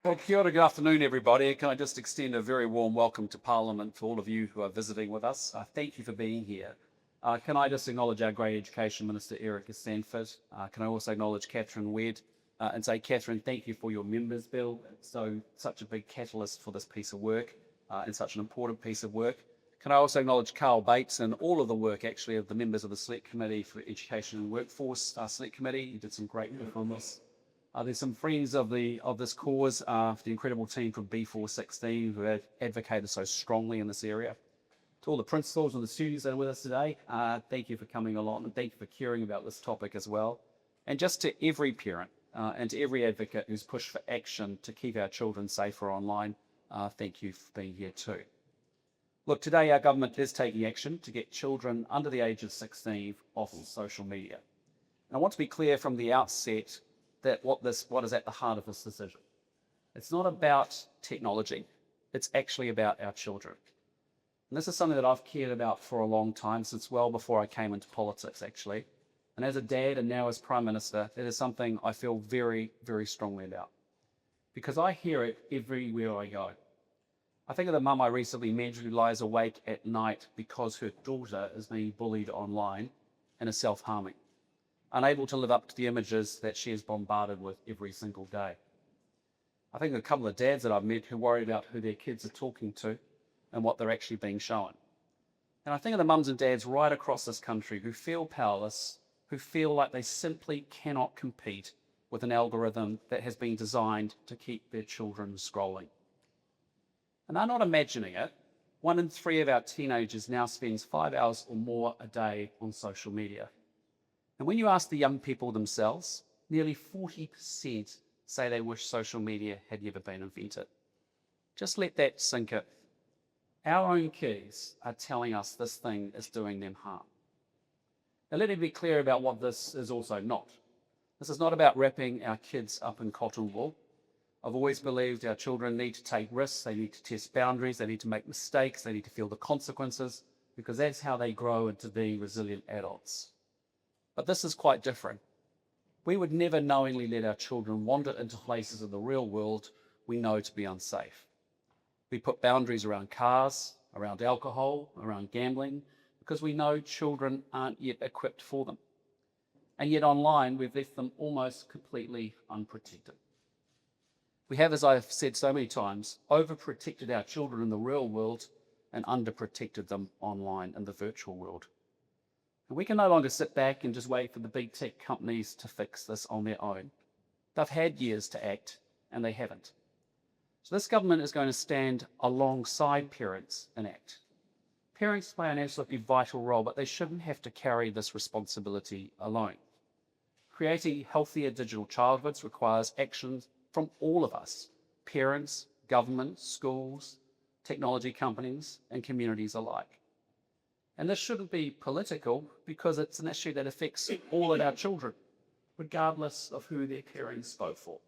Well, kia ora, good afternoon, everybody. Can I just extend a very warm welcome to Parliament for all of you who are visiting with us. Thank you for being here. Can I just acknowledge our great Education Minister, Eric Sanford. Can I also acknowledge Catherine Wedd and say, Catherine, thank you for your members' bill. Such a big catalyst for this piece of work and such an important piece of work. Can I also acknowledge Carl Bates and all of the work actually of the members of the Select Committee for Education and Workforce Select Committee. You did some great work on this. There's some friends of this cause, the incredible team from B416 who have advocated so strongly in this area. To all the principals and the students that are with us today, thank you for coming along and thank you for caring about this topic as well. And just to every parent and to every advocate who's pushed for action to keep our children safer online, thank you for being here too. Look, today our government is taking action to get children under the age of 16 off of social media. And I want to be clear from the outset that what is at the heart of this decision. It's not about technology, it's actually about our children. And this is something that I've cared about for a long time, since well before I came into politics, actually. And as a dad and now as Prime Minister, it is something I feel very, very strongly about. Because I hear it everywhere I go. I think of the mum I recently met who lies awake at night because her daughter is being bullied online and is self-harming, unable to live up to the images that she is bombarded with every single day. I think of a couple of dads that I've met who worry about who their kids are talking to and what they're actually being shown. And I think of the mums and dads right across this country who feel powerless, who feel like they simply cannot compete with an algorithm that has been designed to keep their children scrolling. And they're not imagining it. 1 in 3 of our teenagers now spends 5 hours or more a day on social media. And when you ask the young people themselves, nearly 40% say they wish social media had never been invented. Just let that sink in. Our own kids are telling us this thing is doing them harm. Now let me be clear about what this is also not. This is not about wrapping our kids up in cotton wool. I've always believed our children need to take risks, they need to test boundaries, they need to make mistakes, they need to feel the consequences, because that's how they grow into being resilient adults. But this is quite different. We would never knowingly let our children wander into places in the real world we know to be unsafe. We put boundaries around cars, around alcohol, around gambling, because we know children aren't yet equipped for them. And yet online, we've left them almost completely unprotected. We have, as I've said so many times, overprotected our children in the real world and underprotected them online in the virtual world. And we can no longer sit back and just wait for the big tech companies to fix this on their own. They've had years to act, and they haven't. So this government is going to stand alongside parents and act. Parents play an absolutely vital role, but they shouldn't have to carry this responsibility alone. Creating healthier digital childhoods requires actions from all of us, parents, government, schools, technology companies, and communities alike. And this shouldn't be political because it's an issue that affects all of our children, regardless of who they're caring spoke for.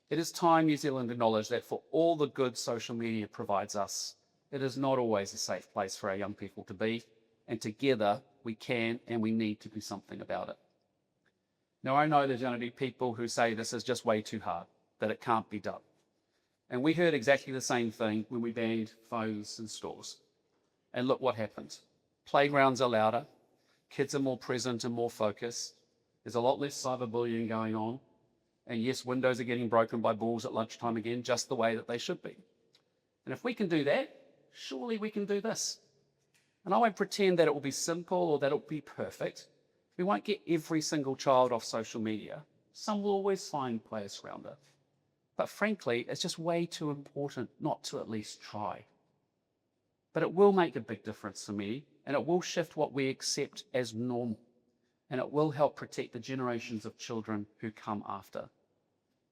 It is time New Zealand acknowledged that for all the good social media provides us, it is not always a safe place for our young people to be, and together we can and we need to do something about it. Now, I know there's going to be people who say this is just way too hard, that it can't be done. And we heard exactly the same thing when we banned phones in stores. And look what happened. Playgrounds are louder, kids are more present and more focused, there's a lot less cyberbullying going on, and yes, windows are getting broken by balls at lunchtime again, just the way that they should be. And if we can do that, surely we can do this. And I won't pretend that it will be simple or that it will be perfect. We won't get every single child off social media. Some will always find players around it. But frankly, it's just way too important not to at least try. But it will make a big difference for me, and it will shift what we accept as normal. And it will help protect the generations of children who come after.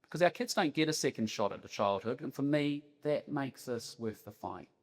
Because our kids don't get a second shot at childhood, and for me, that makes this worth the fight.